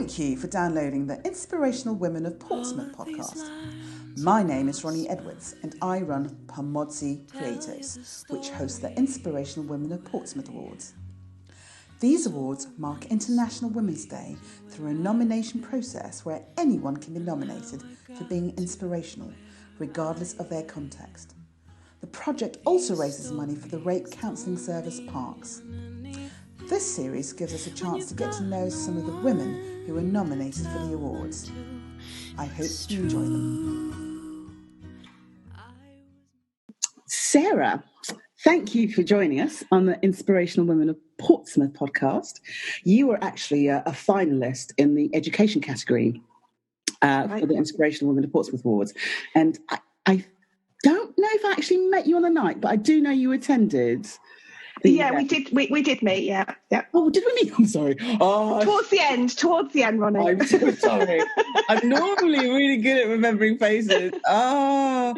Thank you for downloading the Inspirational Women of Portsmouth podcast. My name is Ronnie Edwards and I run Pomodzi Creatives, which hosts the Inspirational Women of Portsmouth Awards. These awards mark International Women's Day through a nomination process where anyone can be nominated for being inspirational, regardless of their context. The project also raises money for the Rape Counselling Service Parks. This series gives us a chance to get to know some of the women who were nominated for the awards. I hope you enjoy them. Sarah, thank you for joining us on the Inspirational Women of Portsmouth podcast. You were actually a finalist in the education category for the Inspirational Women of Portsmouth Awards. And I don't know if I actually met you on the night, but I do know you attended. We did meet, yeah. Oh, did we meet? I'm sorry. Oh, towards the end, Ronnie. I'm so sorry. I'm normally really good at remembering faces. Oh,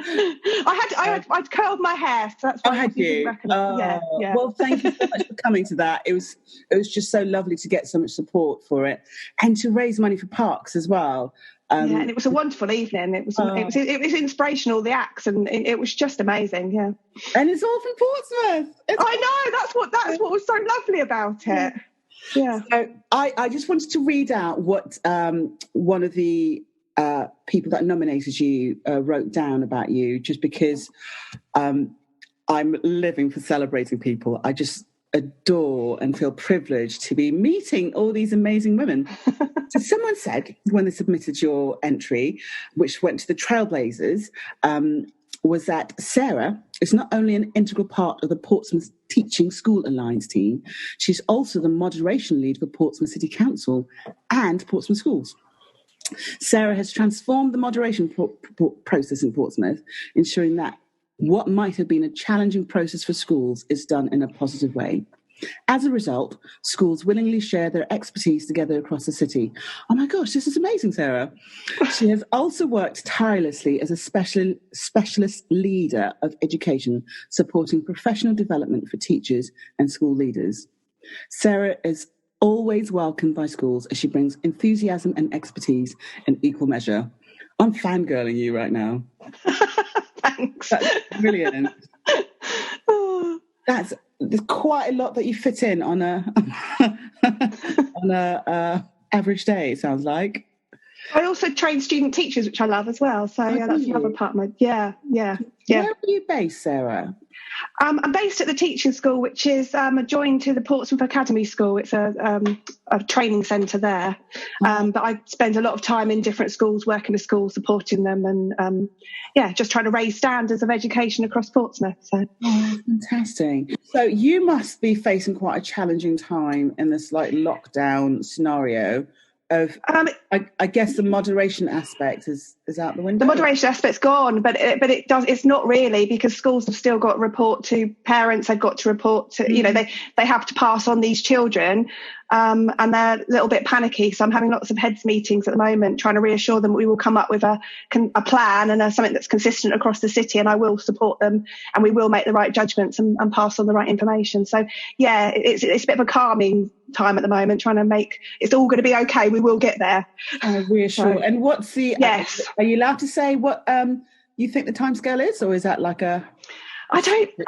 I'd curled my hair, so that's why I had you. Yeah. Well, thank you so much for coming to that. It was just so lovely to get so much support for it and to raise money for parks as well. And it was a wonderful evening. It was inspirational, the acts, and it was just amazing. Yeah, and it's all from Portsmouth. I know that's what was so lovely about it. Yeah. So I just wanted to read out what one of the people that nominated you wrote down about you, just because I'm living for celebrating people. I just adore and feel privileged to be meeting all these amazing women. So someone said when they submitted your entry, which went to the Trailblazers, was that Sarah is not only an integral part of the Portsmouth Teaching School Alliance team, she's also the moderation lead for Portsmouth City Council and Portsmouth Schools. Sarah has transformed the moderation process in Portsmouth, ensuring that what might have been a challenging process for schools is done in a positive way. As a result, schools willingly share their expertise together across the city. Oh my gosh, this is amazing, Sarah. She has also worked tirelessly as a specialist leader of education, supporting professional development for teachers and school leaders. Sarah is always welcomed by schools as she brings enthusiasm and expertise in equal measure. I'm fangirling you right now. Thanks. That's brilliant. There's quite a lot that you fit in on a average day, it sounds like. I also train student teachers, which I love as well. So that's another part of my Where are you based, Sarah? I'm based at the teaching school, which is adjoined to the Portsmouth Academy School. It's a training centre there. But I spend a lot of time in different schools, working with schools, supporting them, and just trying to raise standards of education across Portsmouth. So. Oh, fantastic. So you must be facing quite a challenging time in this lockdown scenario. I guess the moderation aspect is out the window. The moderation aspect's gone, but it's not really, because schools have still got to report to parents. They've got to report to they have to pass on these children, and they're a little bit panicky. So I'm having lots of heads meetings at the moment, trying to reassure them we will come up with a plan and something that's consistent across the city, and I will support them, and we will make the right judgments and pass on the right information. So it's a bit of a calming time at the moment, trying to make it's all going to be okay. We will get there. Reassure. So, and what's the? Yes. Are you allowed to say what you think the timescale is, or is that like a?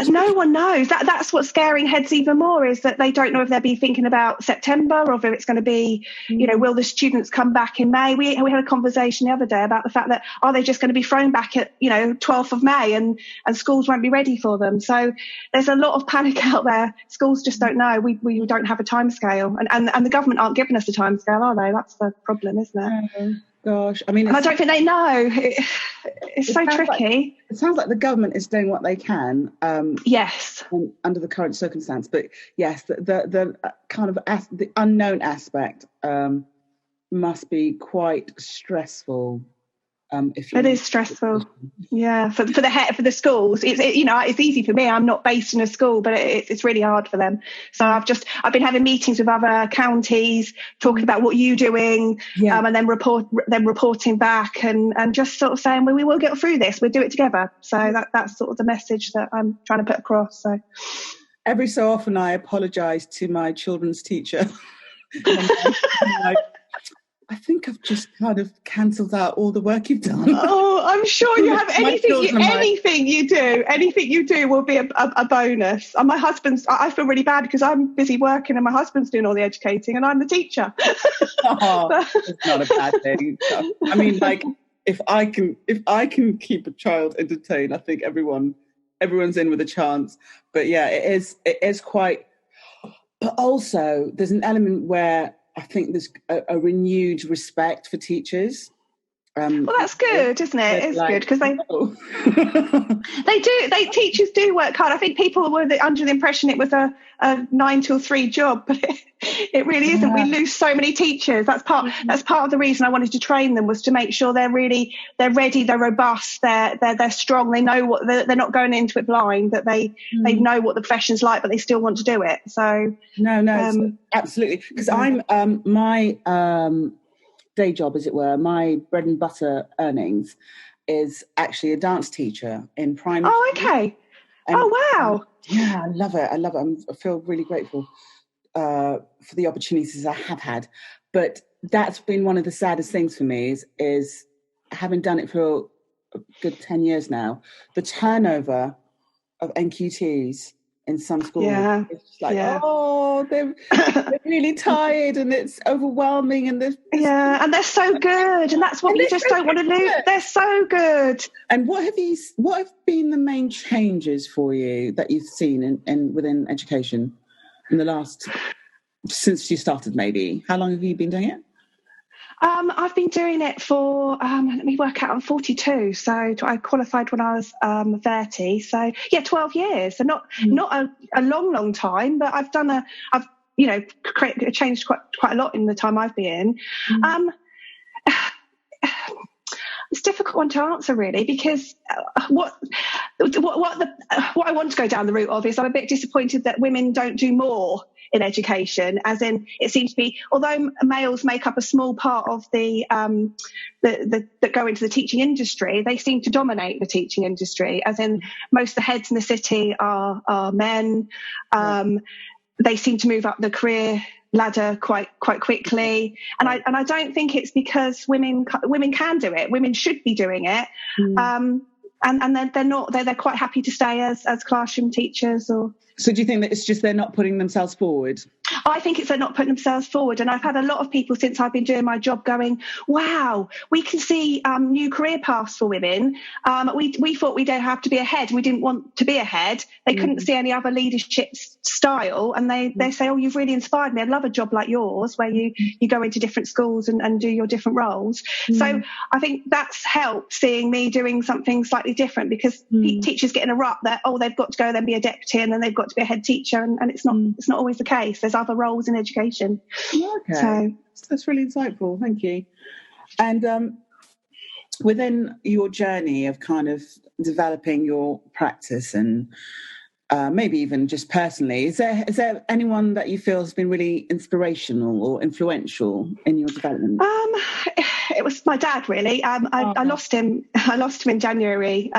No one knows. That's what's scaring heads even more, is that they don't know if they'll be thinking about September or if it's going to be, will the students come back in May? We had a conversation the other day about the fact that are they just going to be thrown back at 12th of May and schools won't be ready for them. So there's a lot of panic out there. Schools just don't know. We don't have a timescale, and the government aren't giving us a timescale, are they? That's the problem, isn't it? Gosh, I mean, and I don't think they know. It's so tricky. It sounds like the government is doing what they can. Yes. Under the current circumstance, but yes, the kind of the unknown aspect must be quite stressful. It is stressful, for the schools. It's easy for me. I'm not based in a school, but it's really hard for them. So I've been having meetings with other counties, talking about what you're doing, and then reporting back, and just sort of saying, well, we will get through this. We'll do it together. So that's sort of the message that I'm trying to put across. So every so often, I apologise to my children's teacher. I think I've just kind of cancelled out all the work you've done. Oh, I'm sure you have. Anything you do will be a bonus. And my husband's, I feel really bad because I'm busy working and my husband's doing all the educating and I'm the teacher. It's not a bad thing. I mean, like, if I can keep a child entertained, I think everyone's in with a chance. But yeah, it is quite. But also, there's an element where I think there's a renewed respect for teachers. Well, that's good, isn't it? It's good because teachers do work hard. I think people were under the impression it was a 9 till 3 job, but it really isn't. We lose so many teachers. That's part of the reason I wanted to train them, was to make sure they're ready, they're robust, they're strong. They know what they're not going into it blind. That they know what the profession's like, but they still want to do it. So absolutely, because I'm my day job, as it were, my bread and butter earnings is actually a dance teacher in primary. Oh, okay. And, wow. I love it. I feel really grateful for the opportunities I have had. But that's been one of the saddest things for me is having done it for a good 10 years now, the turnover of NQTs in some schools. Yeah. It's like, they're really tired and it's overwhelming, and and they're so good, and that's what you just don't want to lose. They're so good. And what have been the main changes for you that you've seen in within education in the last, since you started? Maybe how long have you been doing it? I've been doing it for, let me work out, I'm 42, so I qualified when I was 30, so 12 years, so not a long time, but I've changed quite a lot in the time I've been in. It's a difficult one to answer, really, because what I want to go down the route of is I'm a bit disappointed that women don't do more in education, as in it seems to be, although males make up a small part of the that go into the teaching industry, they seem to dominate the teaching industry, as in most of the heads in the city are men. They seem to move up the career ladder quite quickly, and I don't think it's because women can do it. Women should be doing it, and they're not. They're quite happy to stay as classroom teachers. Or so, do you think that it's just they're not putting themselves forward? I think it's they're not putting themselves forward, and I've had a lot of people since I've been doing my job going, "Wow, we can see new career paths for women. We thought we don't have to be ahead. We didn't want to be ahead. They couldn't see any other leadership style, and they say, "Oh, you've really inspired me. I'd love a job like yours, where you go into different schools and do your different roles." So I think that's helped, seeing me doing something slightly different, because teachers get in a rut that they've got to go then be a deputy, and then they've got to be a head teacher, and it's not always the case. There's other roles in education. Okay, so that's really insightful. Thank you. And within your journey of kind of developing your practice, and maybe even just personally, is there anyone that you feel has been really inspirational or influential in your development? It was my dad, really. I lost him in January.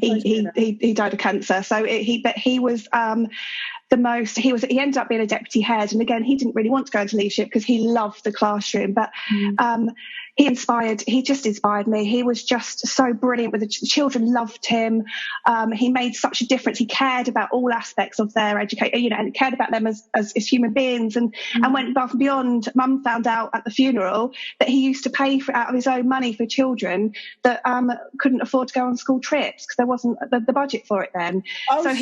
He died of cancer. So he was he ended up being a deputy head, and again, he didn't really want to go into leadership because he loved the classroom, but he just inspired me. He was just so brilliant with the children, loved him. He made such a difference. He cared about all aspects of their education, and cared about them as human beings, and went above and beyond. Mum found out at the funeral that he used to pay for, out of his own money, for children that couldn't afford to go on school trips because there wasn't the budget for it then. So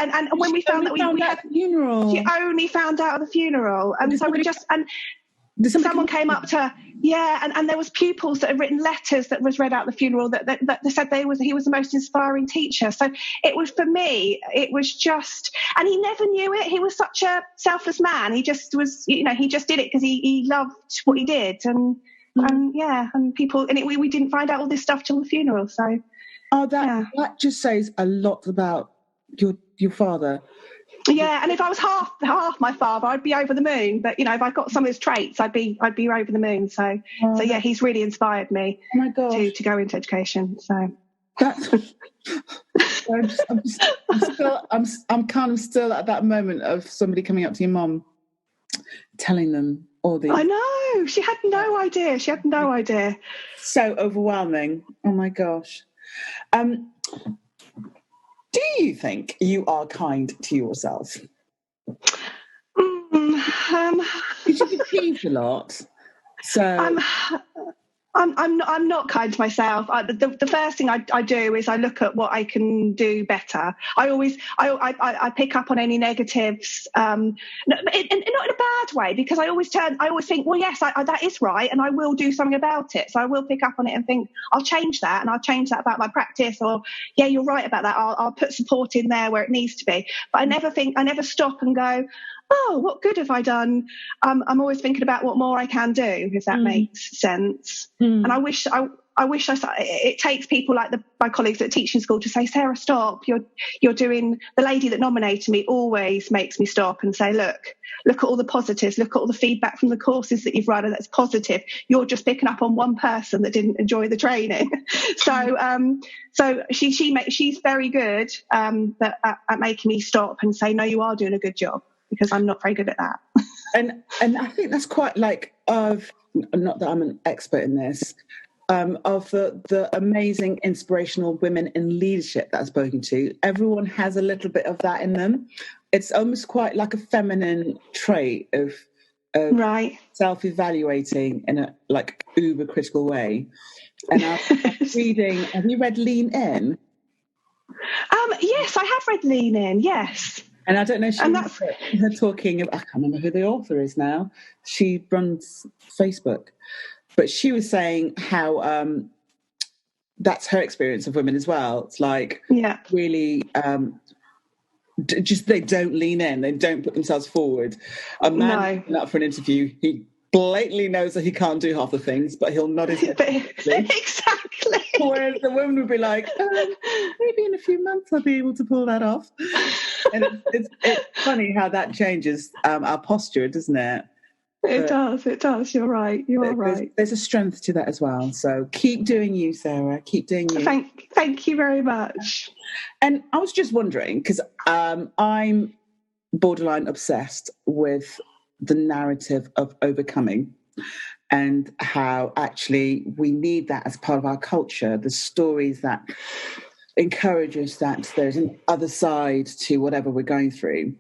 and when we found that we had the funeral, she only found out at the funeral, and so we just someone came up to her, and there was pupils that had written letters that was read out at the funeral that they said he was the most inspiring teacher. So it was, for me, it was just, and he never knew it. He was such a selfless man. He just was, he just did it because he loved what he did, and people, and we didn't find out all this stuff till the funeral. So that just says a lot about your father. Yeah, and if I was half my father, I'd be over the moon. But if I got some of his traits, I'd be over the moon. So he's really inspired me to go into education. So that's I'm kind of still at that moment of somebody coming up to your mum, telling them All the I know. She had no idea. She had no idea. So overwhelming. Oh my gosh. Do you think you are kind to yourself? You've achieved a lot. So I'm not kind to myself. The first thing I do is I look at what I can do better. I pick up on any negatives, not in a bad way, because I always think, well, yes, that is right, and I will do something about it. So I will pick up on it and think, I'll change that, and I'll change that about my practice, or yeah, you're right about that. I'll put support in there where it needs to be. But I never stop and go, oh, what good have I done? I'm always thinking about what more I can do, if that makes sense. And I wish it takes people like my colleagues at teaching school to say, Sarah, stop. You're doing. The lady that nominated me always makes me stop and say, look at all the positives. Look at all the feedback from the courses that you've run, and that's positive. You're just picking up on one person that didn't enjoy the training. So she's very good at making me stop and say, no, you are doing a good job, because I'm not very good at that. And I think that's quite not that I'm an expert in this, of the amazing inspirational women in leadership that I've spoken to. Everyone has a little bit of that in them. It's almost quite like a feminine trait of right, self-evaluating in a like uber critical way. And I'm reading. Have you read Lean In? Yes, I have read Lean In. Yes. And I don't know, her talking, I can't remember who the author is now. She runs Facebook. But she was saying how that's her experience of women as well. It's like, really, just they don't lean in. They don't put themselves forward. A man up for an interview, he blatantly knows that he can't do half the things, but he'll nod his head. Exactly. Whereas the woman would be like, maybe in a few months I'll be able to pull that off. And it's funny how that changes our posture, doesn't it? It does. You're right. You are right. There's a strength to that as well. So keep doing you, Sarah. Keep doing you. Thank you very much. And I was just wondering, because I'm borderline obsessed with the narrative of overcoming, and how actually we need that as part of our culture. The stories that encourage us that there's an other side to whatever we're going through.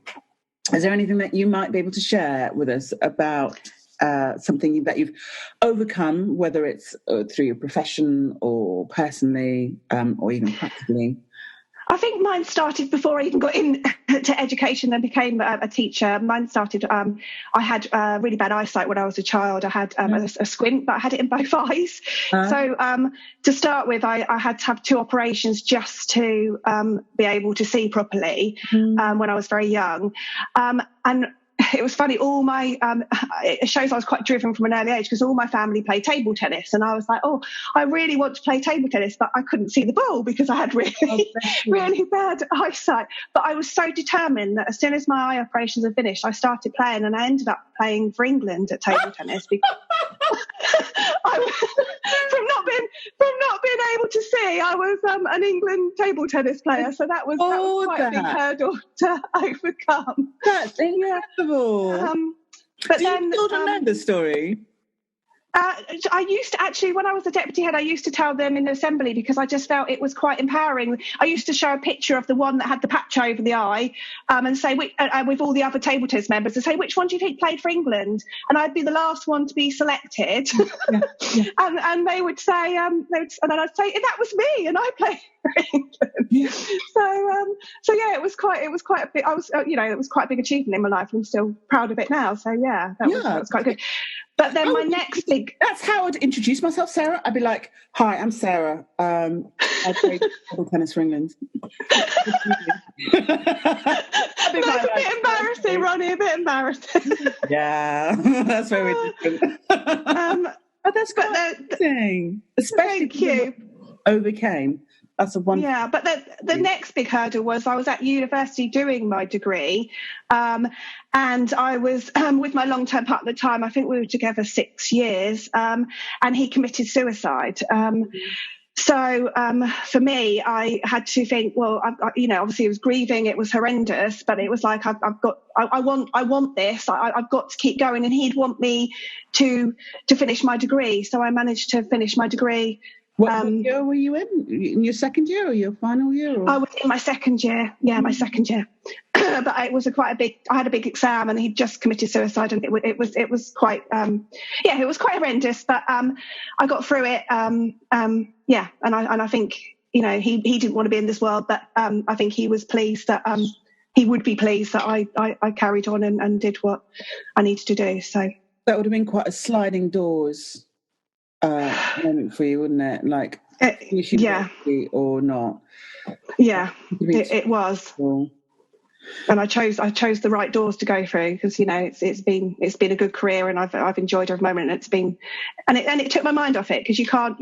Is there anything that you might be able to share with us about something that you've overcome, whether it's through your profession or personally, or even practically? I think mine started before I even got into education and became a teacher. Mine started, I had really bad eyesight when I was a child. I had a squint, but I had it in both eyes. So to start with, I had to have 2 operations just to be able to see properly when I was very young. And it was funny, all my, it shows I was quite driven from an early age, because all my family played table tennis. And I was like, oh, I really want to play table tennis, but I couldn't see the ball because I had really bad eyesight. But I was so determined that as soon as my eye operations had finished, I started playing, and I ended up playing for England at table tennis because from not being able to see, I was an England table tennis player. So that was quite a big hurdle to overcome. That's incredible. But then, you still remember the story? I used to actually, when I was the deputy head, I used to tell them in the assembly because I just felt it was quite empowering. I used to show a picture of the one that had the patch over the eye and say, with all the other table tennis members, and say, which one do you think played for England? And I'd be the last one to be selected. Yeah. and they would say, and then I'd say, that was me, and I played for England. Yeah. So yeah, it was quite a big, it was quite a big achievement in my life, and I'm still proud of it now. So yeah, that was quite good. But then my next big... That's how I'd introduce myself, Sarah. I'd be like, hi, I'm Sarah. I played table tennis for England. That's a bit embarrassing, Ronnie, a bit embarrassing. Yeah, that's very different. But that's quite interesting. Especially Thank you. Overcame. That's a wonderful... Yeah, but the next big hurdle was I was at university doing my degree, and I was with my long-term partner at the time. I think we were together 6 years, and he committed suicide. So for me, I had to think, well, obviously it was grieving, it was horrendous, but it was like, I want this, I've got to keep going. And he'd want me to finish my degree. So I managed to finish my degree. What year were you in your second year or your final year? Or? I was in my second year. Yeah, my second year. But it was I had a big exam, and he'd just committed suicide, and it was quite, it was quite horrendous. But I got through it. And I think, he didn't want to be in this world, but I think he was pleased that he would be pleased that I carried on and did what I needed to do. So that would have been quite a sliding doors moment for you, wouldn't it? Like, yeah, or not? Yeah, it was. Cool. And I chose the right doors to go through, because it's been a good career, and I've enjoyed every moment. And it's been, and it took my mind off it, because you can't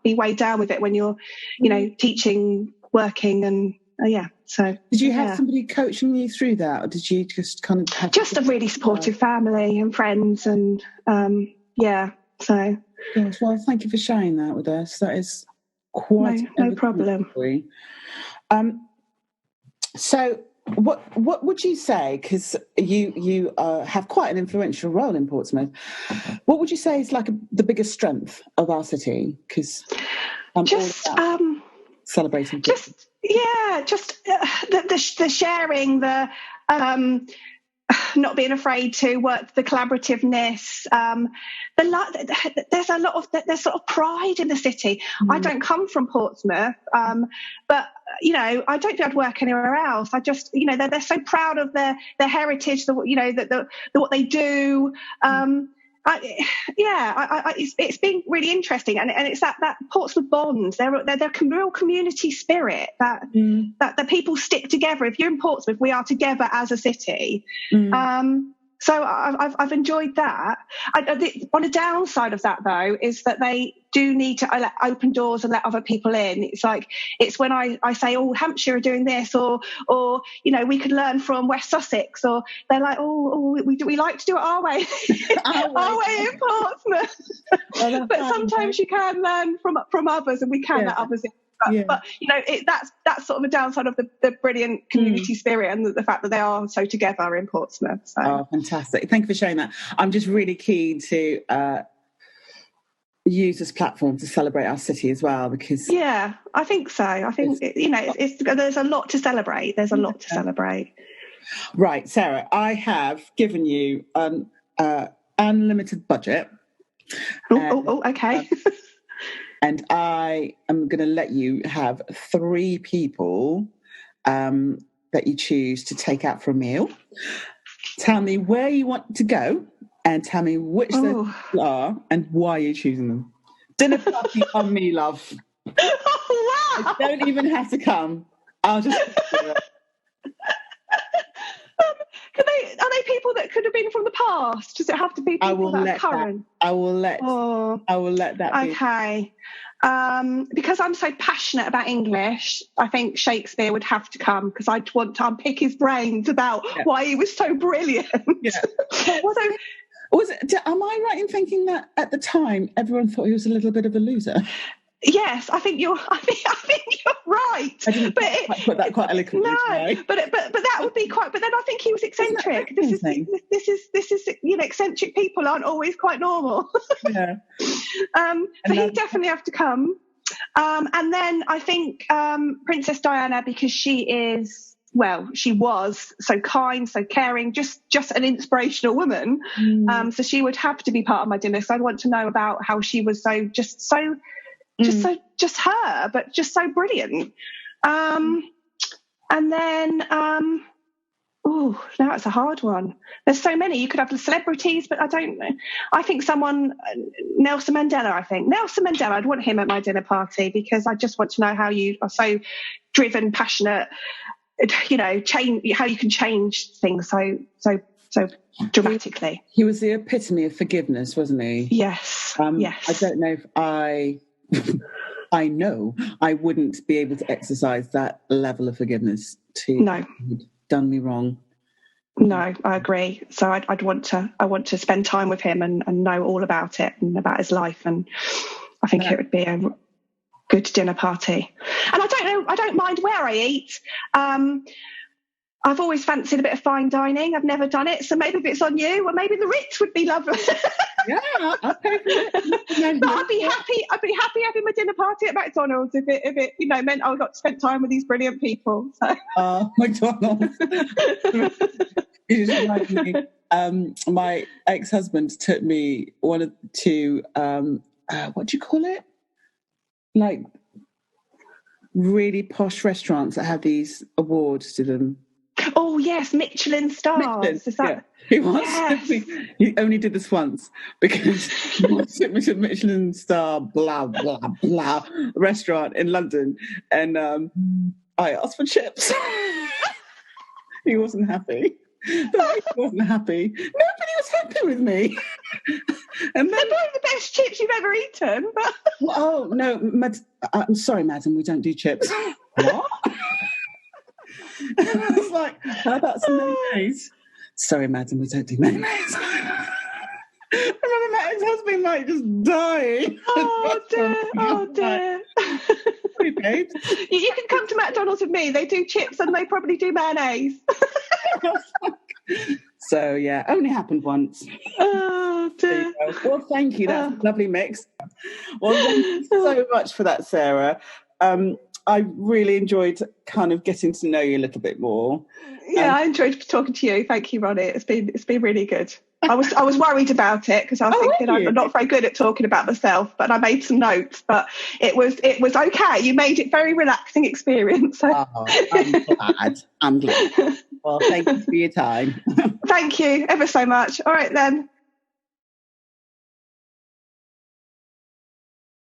be weighed down with it when you're teaching, working, and So did you have somebody coaching you through that, or did you just kind of have just a really supportive family and friends, and so. Gosh, well, thank you for sharing that with us. That is quite no problem. So, what would you say? Because you have quite an influential role in Portsmouth. What would you say is like the biggest strength of our city? Because just celebrating. The sharing, the not being afraid to work, the collaborativeness. There's sort of pride in the city. I don't come from Portsmouth, but I don't think I'd work anywhere else. I just, they're so proud of their heritage, what they do. It's been really interesting, and it's that Portsmouth bond. They're real community spirit that people stick together. If you're in Portsmouth, we are together as a city. So I've enjoyed that. On the downside of that, though, is that they do need to open doors and let other people in. It's when I say, oh, Hampshire are doing this, or we could learn from West Sussex, or they're like, we like to do it our way, our way in Portsmouth. But sometimes you can learn from others, and we can let others in. But that's sort of a downside of the brilliant community spirit, and the fact that they are so together in Portsmouth. So. Oh, fantastic! Thank you for sharing that. I'm just really keen to use this platform to celebrate our city as well, because I think so. I think there's a lot to celebrate. There's a lot to celebrate. Right, Sarah, I have given you an unlimited budget. Okay. And I am going to let you have 3 people that you choose to take out for a meal. Tell me where you want to go, and tell me which they are and why you're choosing them. Dinner party on me, love. Oh, wow. I don't even have to come. I'll just... Are they people that could have been from the past? Does it have to be people that are current? I will let that be. Okay. Because I'm so passionate about English, I think Shakespeare would have to come, because I'd want to unpick his brains about why he was so brilliant. Yeah. Am I right in thinking that at the time everyone thought he was a little bit of a loser? Yes, I think you're right. I didn't put that quite eloquently. No, but that would be quite. But then I think he was eccentric. This is eccentric people aren't always quite normal. Yeah. So he'd definitely have to come. And then I think Princess Diana, because she was so kind, so caring, just an inspirational woman. So she would have to be part of my dinner. So I'd want to know about how she was just her, but just so brilliant. And then, now it's a hard one. There's so many. You could have the celebrities, but I don't know. I think Nelson Mandela, I'd want him at my dinner party, because I just want to know how you are so driven, passionate, how you can change things so dramatically. He was the epitome of forgiveness, wasn't he? Yes. Yes. I don't know if I know I wouldn't be able to exercise that level of forgiveness who'd done me wrong. No, I agree. So I want to spend time with him and know all about it and about his life. And I think it would be good dinner party. And I don't mind where I eat. I've always fancied a bit of fine dining. I've never done it, so maybe if it's on you, or maybe the Ritz would be lovely. Yeah, I'll pay for it. But I'd be happy having my dinner party at McDonald's if it meant I got to spend time with these brilliant people. So. McDonald's. It just reminds me, my ex-husband took me to what do you call it? Like really posh restaurants that have these awards to them. Oh yes, Michelin stars. Michelin, Is that? Yeah. He only did this once because he took me to Michelin star blah blah blah restaurant in London, and I asked for chips. He wasn't happy. He wasn't happy. Nobody was happy with me. And then, they're probably the best chips you've ever eaten. But oh no, I'm sorry, madam, we don't do chips. What? I was like, how about some mayonnaise? Sorry, madam, we don't do mayonnaise. I remember my ex-husband just dying. Oh dear. Sorry, babes. You can come to McDonald's with me. They do chips and they probably do mayonnaise. So yeah, only happened once. Oh dear. Well, thank you. That's a lovely mix. Well, thank you so much for that, Sarah. I really enjoyed kind of getting to know you a little bit more. Yeah, I enjoyed talking to you. Thank you, Ronnie. It's been really good. I was worried about it because I was thinking I'm not very good at talking about myself, but I made some notes. But it was okay. You made it a very relaxing experience. So. Oh, I'm glad. Well, thank you for your time. Thank you ever so much. All right then.